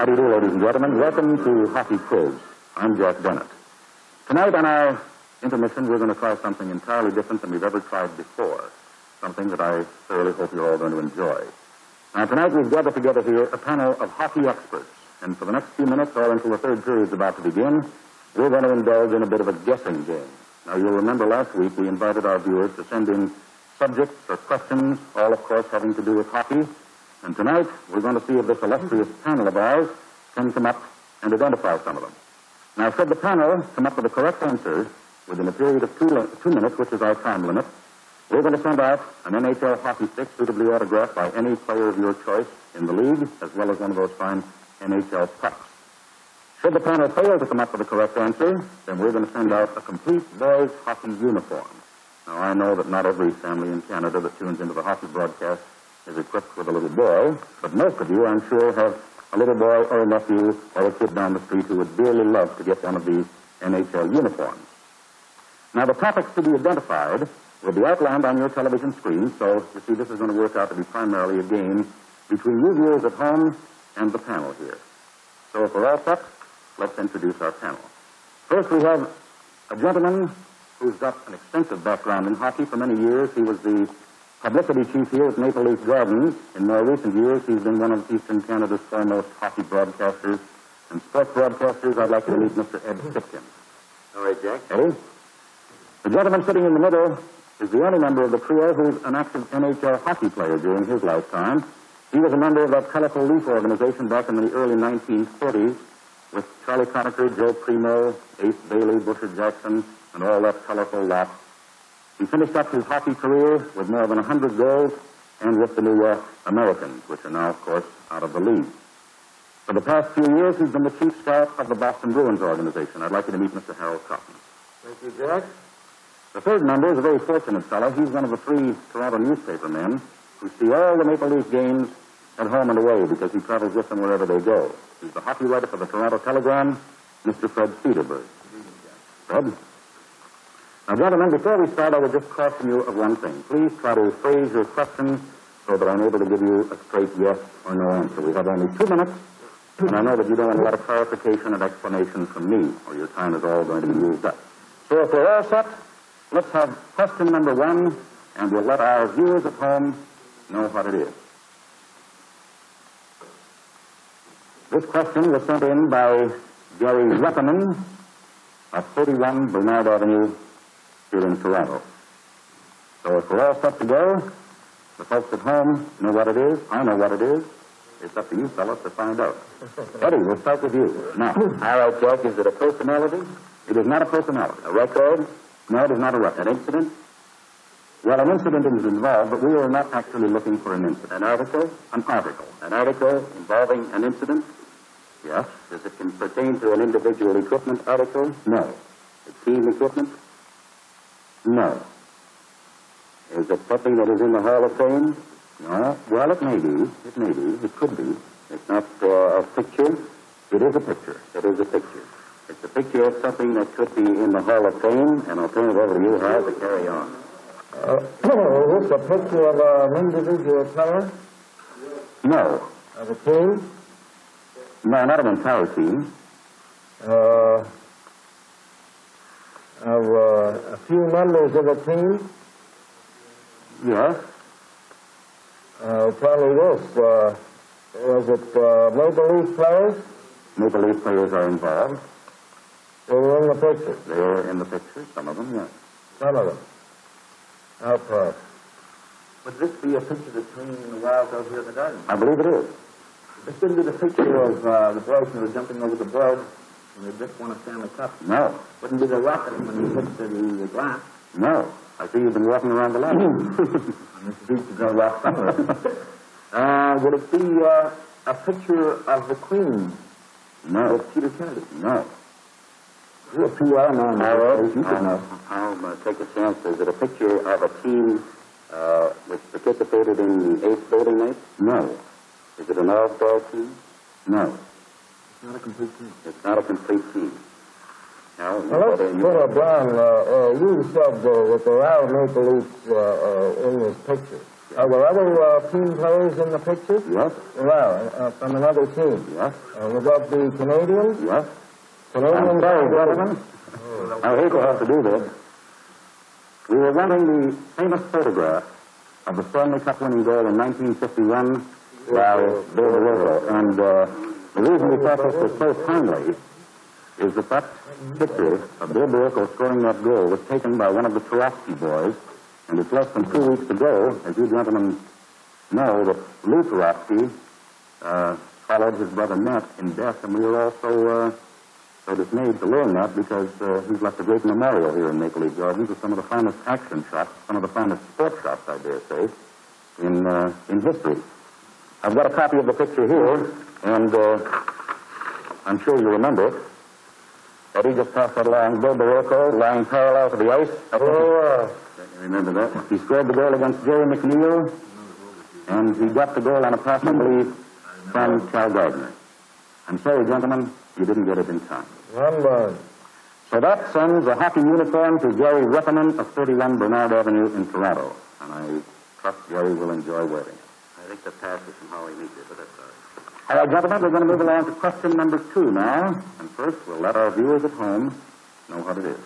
How do you do, ladies and gentlemen? Welcome to Hockey Quiz. I'm Jack Bennett. Tonight on our intermission, we're going to try something entirely different than we've ever tried before. Something that I thoroughly hope you're all going to enjoy. Now, tonight we've gathered together here a panel of hockey experts. And for the next few minutes, or until the third period is about to begin, we're going to indulge in a bit of a guessing game. Now, you'll remember last week we invited our viewers to send in subjects or questions, all, of course, having to do with hockey. And tonight, we're going to see if this illustrious panel of ours can come up and identify some of them. Now, should the panel come up with the correct answer within a period of 2 minutes, which is our time limit, we're going to send out an NHL hockey stick suitably autographed by any player of your choice in the league, as well as one of those fine NHL pucks. Should the panel fail to come up with the correct answer, then we're going to send out a complete boys' hockey uniform. Now, I know that not every family in Canada that tunes into the hockey broadcast is equipped with a little boy, but most of you, I'm sure, have a little boy or a nephew or a kid down the street who would dearly love to get one of these NHL uniforms. Now, the topics to be identified will be outlined on your television screen, so you see this is going to work out to be primarily a game between you viewers at home and the panel here. So if we're all set, let's introduce our panel. First, we have a gentleman who's got an extensive background in hockey. For many years, he was the publicity chief here at Maple Leaf Gardens. In more recent years, he's been one of Eastern Canada's foremost hockey broadcasters and sports broadcasters. I'd like you to meet Mr. Ed Pipkin. All right, Jack. Eddie? The gentleman sitting in the middle is the only member of the trio who's an active NHL hockey player during his lifetime. He was a member of that colorful Leaf organization back in the early 1940s with Charlie Conacher, Joe Primo, Ace Bailey, Busher Jackson, and all that colorful lot. He finished up his hockey career with more than 100 goals and with the New York Americans, which are now, of course, out of the league. For the past few years, he's been the chief scout of the Boston Bruins organization. I'd like you to meet Mr. Harold Cotton. Thank you, Jack. The third member is a very fortunate fellow. He's one of the 3 Toronto newspaper men who see all the Maple Leaf games at home and away because he travels with them wherever they go. He's the hockey writer for the Toronto Telegram, Mr. Fred Cederberg. Fred? Now, gentlemen, before we start, I would just caution you of one thing. Please try to phrase your questions so that I'm able to give you a straight yes or no answer. We have only 2 minutes, and I know that you don't want a lot of clarification and explanation from me, or your time is all going to be used up. So if we're all set, let's have question number 1, and we'll let our viewers at home know what it is. This question was sent in by Gary Repperman of 31 Bernard Avenue here in Toronto. So if we're all set to go, the folks at home know what it is. I know what it is. It's up to you fellas to find out. Eddie, we'll start with you. Now, All right, Jack. Is it a personality? it is not a personality. A record? No, it is not a record. An incident? Well, an incident is involved, but we are not actually looking for an incident. An article? An article. An article involving an incident? Yes? Does it pertain to an individual equipment article? No. A team equipment? No. Is it something that is in the Hall of Fame? No. Well, it may be. It may be. It could be. It's not a picture? It is a picture. It is a picture. It's a picture of something that could be in the Hall of Fame, and I'll turn it over to you, Hal, to carry on. Is this a picture of an individual player? No. Of a team? No, not an entire team. Of a few members of a team? Yes. Probably this. Was it Maple Leaf players? Maple Leaf players are involved. They were in the picture. They are in the picture, some of them, yes. Some of them. How far? Would this be a picture that's hanging in the walls out here in the garden? I believe it is. This wouldn't be the picture of the boys who were jumping over the board and they just won a Stanley Cup. No. Wouldn't be the rocket when he hit the glass. No. I see you've been walking around the lab. On this beach is going to walk somewhere. Would it be a picture of the Queen? No. Of Peter Kennedy? No. You're a PR man. I'll take a chance. Is it a picture of a team which participated in the 8th voting night? No. Is it an all-star team? No. It's not a complete team. It's not a complete team. Now, Now, let's put it down. You said that there are Maple Leafs in this picture. Are there other team players in the picture? Yes, There are, from another team. yes, Would that be Canadians? yes. Canadians? I'm sorry, gentlemen. I hate to have to do this. We were wanting the famous photograph of the Stanley Cup winning goal in 1951 by Bill DeRocco. And the reason we thought this was so timely is that that picture of Bill DeRocco scoring that goal was taken by one of the Turovsky boys, and it's less than 2 weeks ago, as you gentlemen know, that Lou Turovsky followed his brother Matt in death, and we were all so dismayed to learn that because he's left a great memorial here in Maple Leaf Gardens with some of the finest action shots, some of the finest sport shots, I dare say, in history. I've got a copy of the picture here, and I'm sure you remember it. Eddie just passed that along. Bill DeRocco lying parallel to the ice. Oh, I remember that. He scored the goal against Jerry McNeil, and he got the goal on a pass, I believe, from Cal Gardner. I'm sorry, gentlemen, you didn't get it in time. one run. So that sends a hockey uniform to Jerry Repperman of 31 Bernard Avenue in Toronto, and I trust Jerry will enjoy wearing it. I think the pass is from Holly Meeker, but that's all right. All right, gentlemen, we're going to move along to question number 2 now. And first, we'll let our viewers at home know what it is.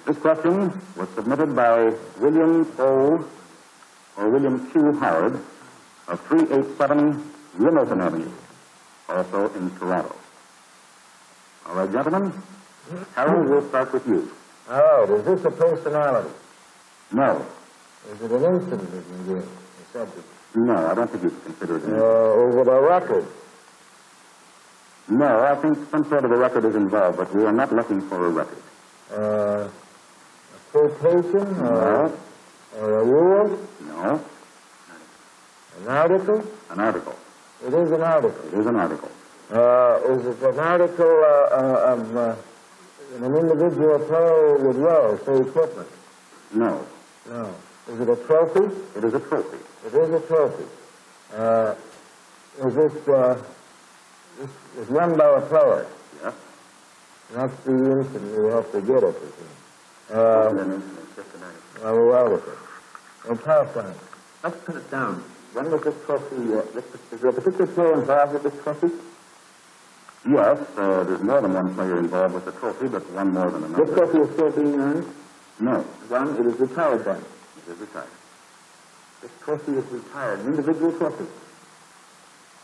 This question was submitted by William O. or William Q. Howard of 387 Littleton Avenue, also in Toronto. All right, gentlemen, Harold, we'll start with you. All right, is this a personality? No. Is it an incident in the game? A subject? No, I don't think you can consider it. Is it a record? No, I think some sort of a record is involved, but we are not looking for a record. A quotation? No. Or a rule? No. An article? An article. It is an article. It is an article. Is it an article of an individual player with well, say, equipment? No. No. Is it a trophy? It is a trophy. It is a trophy. Is this is run by a player? Yes. That's the incident we have to get at. Well, with it. And pass on. Let's put it down. When was this trophy? Is there a particular player involved with this trophy? Yes, there's more than one player involved with the trophy, but one more than another. This trophy is still being earned? No. One, it is retired then. It is retired. This trophy is retired. An individual trophy.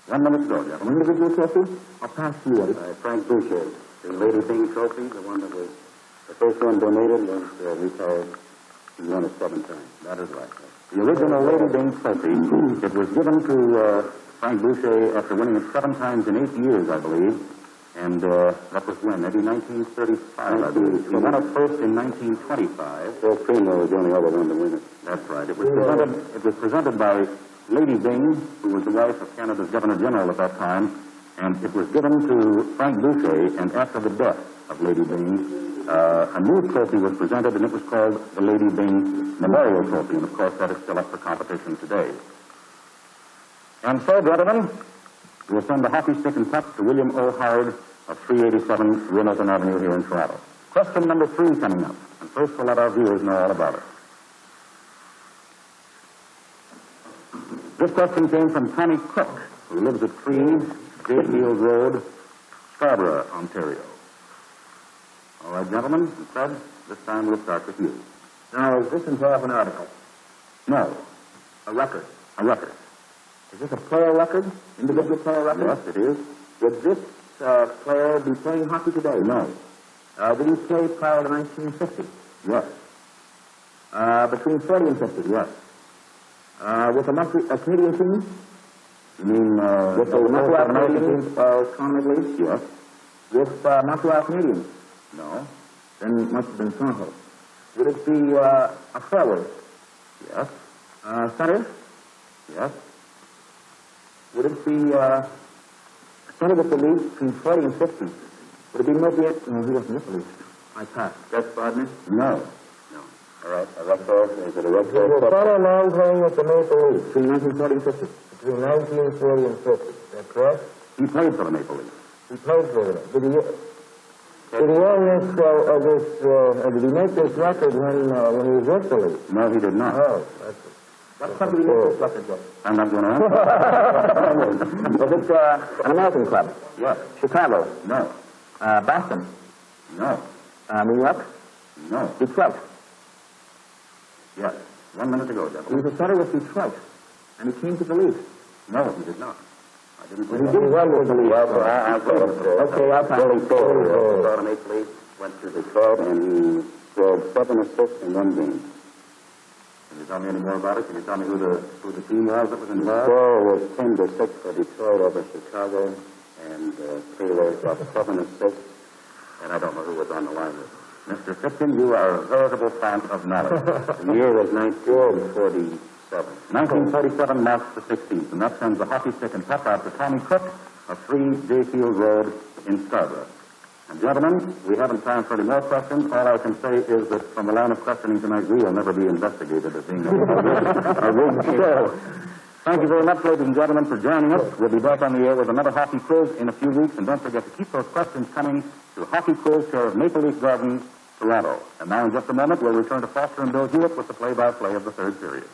1 minute to go, An gentlemen. individual trophy? I'll pass to you, Eddie. Frank Boucher, the Lady Byng Trophy, the one that was, the first one donated was retired. He won it 7 times. That is right. The original Lady Byng trophy, it was given to Frank Boucher after winning it 7 times in 8 years, I believe. And that was when? Maybe 1935, I believe. He won it first in 1925. Bill Primo was the only other one to win it. That's right. It was presented by Lady Byng, who was the wife of Canada's Governor General at that time, and it was given to Frank Boucher, and after the death of Lady Byng, a new trophy was presented, and it was called the Lady Byng Memorial Trophy, and of course that is still up for competition today. And so, gentlemen, we'll send the hockey stick and puck to William O. Howard of 387 Rimmelston Avenue here in Toronto. Question number 3 coming up, and first we'll let our viewers know all about it. This question came from Tommy Cook, who lives at 3 Jayfield Road, Scarborough, Ontario. All right, gentlemen, and Fred, this time we'll start with you. Now, is this involve an article? No, A record? a record. Is this a player record? Individual player record? Yes, it is. Would this player be playing hockey today? No. Did he play prior to 1950? Yes. Between 40 and 50? Yes. With a Canadian team? You mean, With the Montreal Canadiens, Conrad Leafs? Yes. With Montreal Canadiens? No. Then it must have been Toronto. Would it be a forward? Yes. Center? Yes. Would it be center with the Leafs between 40 and 50? Would it be Murphy? No, he wasn't with the Leafs. I passed. Jeff Bodner? No. No. All right, a record. Is it a Was record? a fellow man playing with the Maple Leafs between 1940 and 50? Between 1940 and 50. Is that correct? He played for the Maple Leafs. He played for them. Did he own did he make this record when he was with the Leafs? No, he did not. Oh, that's it. What club did he make this record with? I'm not going to answer. Was it an American club? Yes. Chicago? No. Boston? No. New York? No. Detroit? Yes. 1 minute ago, He gentlemen. was a center with Detroit, and he came to the Leafs. No, he did not. I didn't He say that. did well with the Leafs. I'll tell you. Okay, I'll tell Billy you. Cole, started Major League, went to Detroit, and he scored 7 assists in 1 game. Can you tell me any more about it? Can you tell me who the team was that was The involved? score was 10-6 for Detroit over Chicago, and Taylor got 7 assists, and I don't know who was on the line with him. Mr. Fitkin, you are a veritable font of knowledge. The year was 1947. 1947 marks the 16th, and that sends the hockey stick and puck out to Tommy Cook of 3 Dayfield Road in Scarborough. And gentlemen, we haven't time for any more questions. All I can say is that from the line of questioning tonight, we will never be investigated as being a rigged show. Thank you very much, ladies and gentlemen, for joining us. We'll be back on the air with another hockey quiz in a few weeks, and don't forget to keep those questions coming to Hockey Quiz, care of Maple Leaf Gardens, Toronto. And now, in just a moment, we'll return to Foster and Bill Hewitt with the play-by-play of the third period.